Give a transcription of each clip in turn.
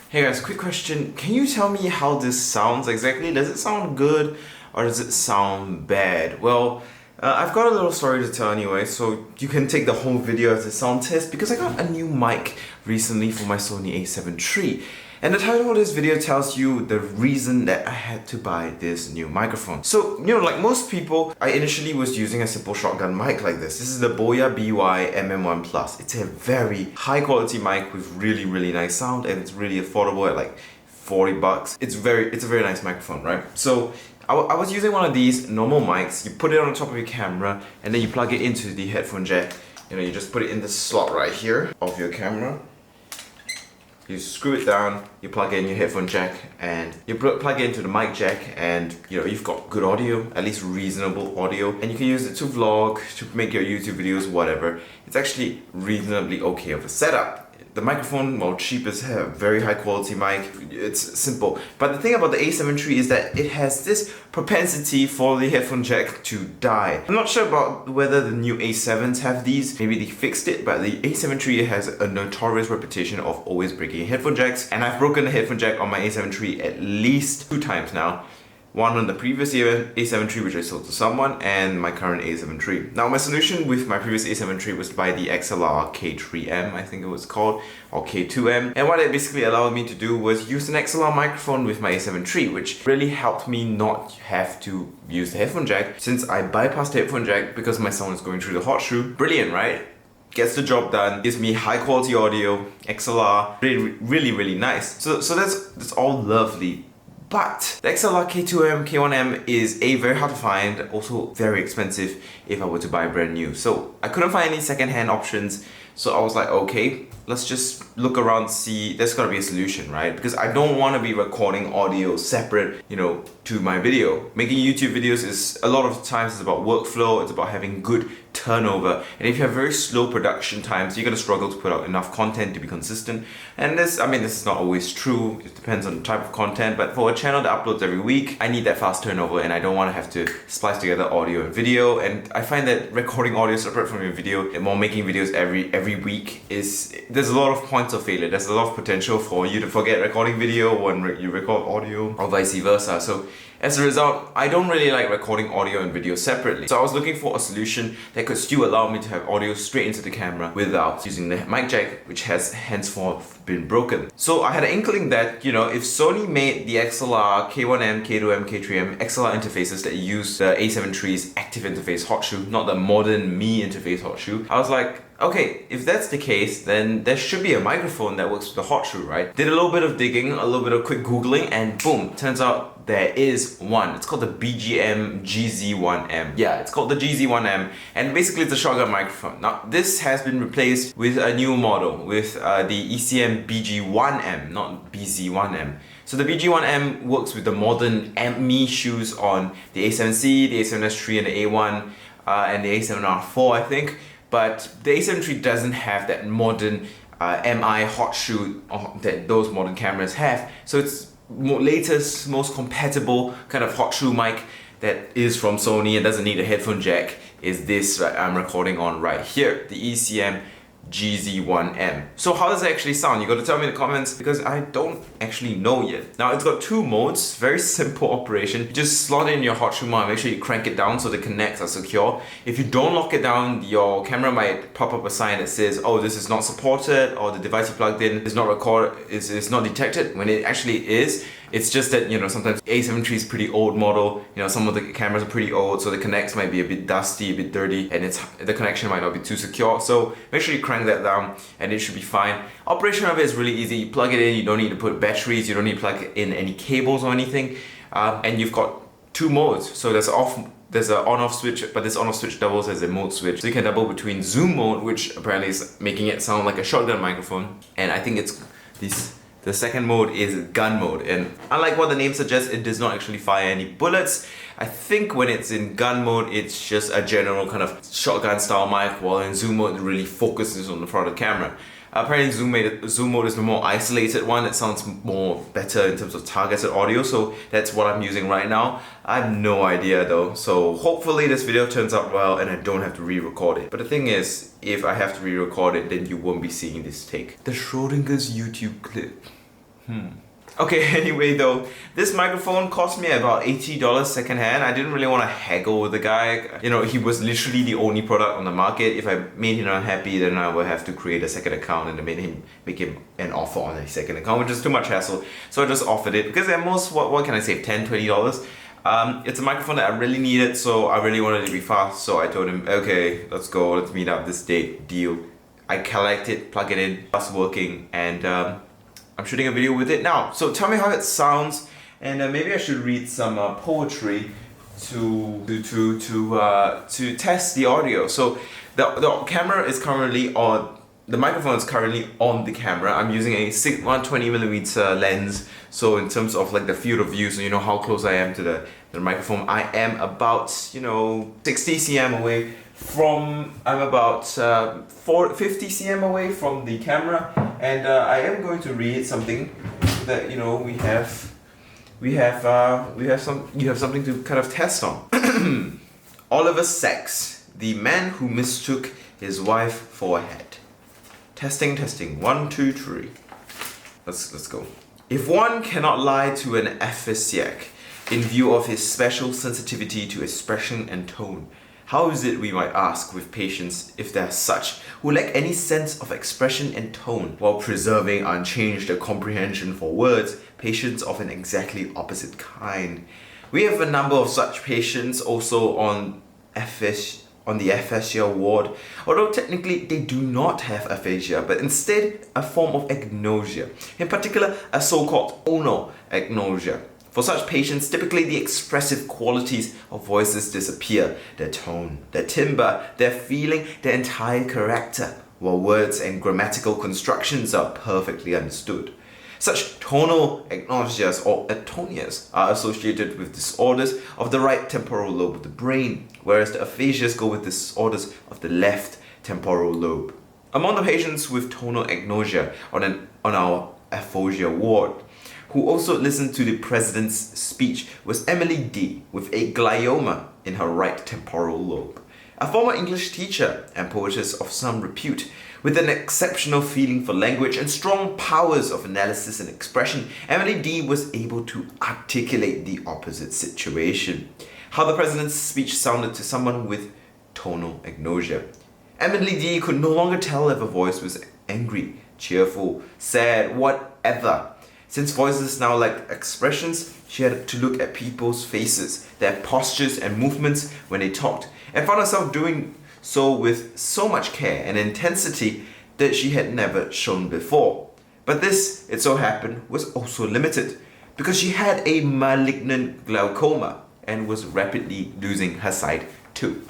Hey guys, quick question. Can you tell me how this sounds exactly? Does it sound good or does it sound bad? Well, I've got a little story to tell anyway, so you can take the whole video as a sound test because I got a new mic recently for my Sony A7 III. And the title of this video tells you the reason that I had to buy this new microphone. So, like most people, I initially was using a simple shotgun mic like this. This is the Boya BY-MM1 Plus. It's a very high quality mic with really nice sound, and it's really affordable at like 40 bucks. It's a very nice microphone, right? So I was using one of these normal mics. You put it on the top of your camera and then you plug it into the headphone jack. You just put it in the slot right here of your camera. You screw it down, you plug in your headphone jack, and you plug it into the mic jack, and you've got good audio, at least reasonable audio, and you can use it to vlog, to make your YouTube videos, whatever. It's actually reasonably okay of a setup. The microphone, well, cheap as hell, very high quality mic, it's simple. But the thing about the A7 III is that it has this propensity for the headphone jack to die. I'm not sure about whether the new A7s have these, maybe they fixed it, but the A7 III has a notorious reputation of always breaking headphone jacks, and I've broken the headphone jack on my A7 III at least 2 times now. One on the previous A7 III which I sold to someone, and my current A7 III. Now my solution with my previous A7 III was to buy the XLR K3M, I think it was called, or K2M. And what it basically allowed me to do was use an XLR microphone with my A7 III, which really helped me not have to use the headphone jack, since I bypassed the headphone jack because my sound is going through the HOTSHOE. Brilliant, right? Gets the job done, gives me high quality audio, XLR, really nice. So that's all lovely. But the XLR K2M, K1M is very hard to find, also very expensive if I were to buy brand new. So I couldn't find any second-hand options, so I was like, okay, let's just look around, see, there's gotta be a solution, right? Because I don't want to be recording audio separate, to my video. Making YouTube videos is, a lot of times, it's about workflow, it's about having good turnover. And if you have very slow production times, you're gonna struggle to put out enough content to be consistent. And this is not always true. It depends on the type of content, but for a channel that uploads every week, I need that fast turnover, and I don't want to have to splice together audio and video. And I find that recording audio separate from your video and more making videos every week there's a lot of points of failure. There's a lot of potential for you to forget recording video when you record audio, or vice versa. So as a result, I don't really like recording audio and video separately. So I was looking for a solution that could still allow me to have audio straight into the camera without using the mic jack, which has henceforth been broken. So I had an inkling that, if Sony made the XLR K1M, K2M, K3M XLR interfaces that use the A7 III's active interface HOTSHOE, not the modern Mi interface HOTSHOE, I was like, okay, if that's the case, then there should be a microphone that works with the HOTSHOE, right? Did a little bit of digging, a little bit of quick Googling, and boom, turns out there is one. It's called the BGM GZ1M. Yeah, it's called the GZ1M, and basically it's a shotgun microphone. Now, this has been replaced with a new model, with the ECM BG1M, not BZ1M. So the BG1M works with the modern Mi shoes on the A7C, the A7S III, and the A1, and the A7R4, I think. But the A7 III doesn't have that modern MI HOTSHOE that those modern cameras have. So it's latest, most compatible kind of HOTSHOE mic that is from Sony and doesn't need a headphone jack is this I'm recording on right here, the ECM GZ1M. So how does it actually sound? You got to tell me in the comments, because I don't actually know yet. Now, it's got 2 modes, very simple operation. You just slot in your HOTSHOE mount, make sure you crank it down so the connects are secure. If you don't lock it down, your camera might pop up a sign that says, oh, this is not supported, or the device you plugged in is not is not detected, when it actually is. It's just that, sometimes A7 III is pretty old model, some of the cameras are pretty old, so the connects might be a bit dusty, a bit dirty, and the connection might not be too secure. So make sure you crank that down and it should be fine. Operation of it is really easy. You plug it in, you don't need to put batteries, you don't need to plug in any cables or anything. And you've got 2 modes. So there's an on-off switch, but this on-off switch doubles as a mode switch. So you can double between zoom mode, which apparently is making it sound like a shotgun microphone. And I think the second mode is gun mode, and unlike what the name suggests, it does not actually fire any bullets. I think when it's in gun mode, it's just a general kind of shotgun style mic, while in zoom mode it really focuses on the front of the camera. Apparently zoom mode is the more isolated one. It sounds better in terms of targeted audio, so that's what I'm using right now. I have no idea though, so hopefully this video turns out well and I don't have to re-record it. But the thing is, if I have to re-record it, then you won't be seeing this take. The Schrodinger's YouTube clip. Okay, anyway though, this microphone cost me about $80 secondhand. I didn't really want to haggle with the guy. You know, he was literally the only product on the market. If I made him unhappy, then I would have to create a second account and make him an offer on a second account, which is too much hassle. So I just offered it because at most, what can I save, $10, $20? It's a microphone that I really needed, so I really wanted it to be fast. So I told him, okay, let's go, let's meet up this date, deal. I collect it, plug it in, it's working, and I'm shooting a video with it now. So tell me how it sounds, and maybe I should read some poetry to test the audio. So the camera is currently on, the microphone is currently on the camera. I'm using a 120mm lens. So in terms of like the field of view, so you know how close I am to the microphone, I am about 60 cm away from, I'm about 50 cm away from the camera, and I am going to read something that you have something to kind of test on. Oliver Sacks, the man who mistook his wife for a hat. Testing, 1, 2, 3. Let's go. If one cannot lie to an aphasiac in view of his special sensitivity to expression and tone, how is it, we might ask with patience, if there are such who lack any sense of expression and tone while preserving unchanged a comprehension for words, patients of an exactly opposite kind? We have a number of such patients also on the aphasia ward, although technically they do not have aphasia, but instead a form of agnosia, in particular a so-called tonal agnosia. For such patients, typically the expressive qualities of voices disappear, their tone, their timbre, their feeling, their entire character, while words and grammatical constructions are perfectly understood. Such tonal agnosias or atonias are associated with disorders of the right temporal lobe of the brain, whereas the aphasias go with disorders of the left temporal lobe. Among the patients with tonal agnosia on our aphasia ward, who also listened to the president's speech, was Emily D. with a glioma in her right temporal lobe. A former English teacher and poetess of some repute, with an exceptional feeling for language and strong powers of analysis and expression, Emily D. was able to articulate the opposite situation. How the president's speech sounded to someone with tonal agnosia. Emily D. could no longer tell if a voice was angry, cheerful, sad, whatever. Since voices now lacked expressions, she had to look at people's faces, their postures and movements when they talked, and found herself doing so with so much care and intensity that she had never shown before. But this, it so happened, was also limited, because she had a malignant glaucoma and was rapidly losing her sight too.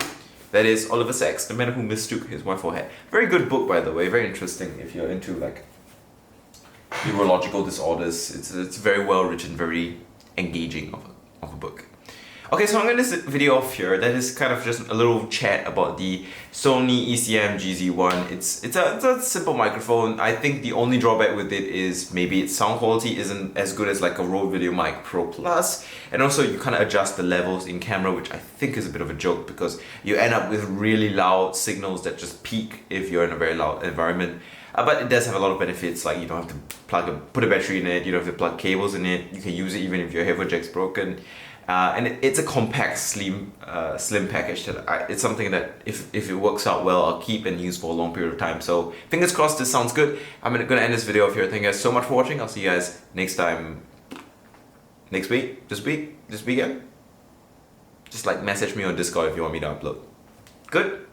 That is Oliver Sacks, the man who mistook his wife for a hat. Very good book, by the way, very interesting if you're into like neurological disorders. It's very well written, very engaging of a book. Okay, so I'm going to end this video off here. That is kind of just a little chat about the Sony ECM GZ1. It's a simple microphone. I think the only drawback with it is maybe its sound quality isn't as good as like a Rode VideoMic Pro Plus, and also you kind of adjust the levels in camera, which I think is a bit of a joke because you end up with really loud signals that just peak if you're in a very loud environment. But it does have a lot of benefits, like you don't have to put a battery in it, you don't have to plug cables in it, you can use it even if your headphone jack's broken. And it's a compact, slim package that it's something that if it works out well, I'll keep and use for a long period of time. So fingers crossed this sounds good. I'm gonna end this video off here. Thank you guys so much for watching. I'll see you guys next time, next week, this weekend. Just like message me on Discord if you want me to upload. Good?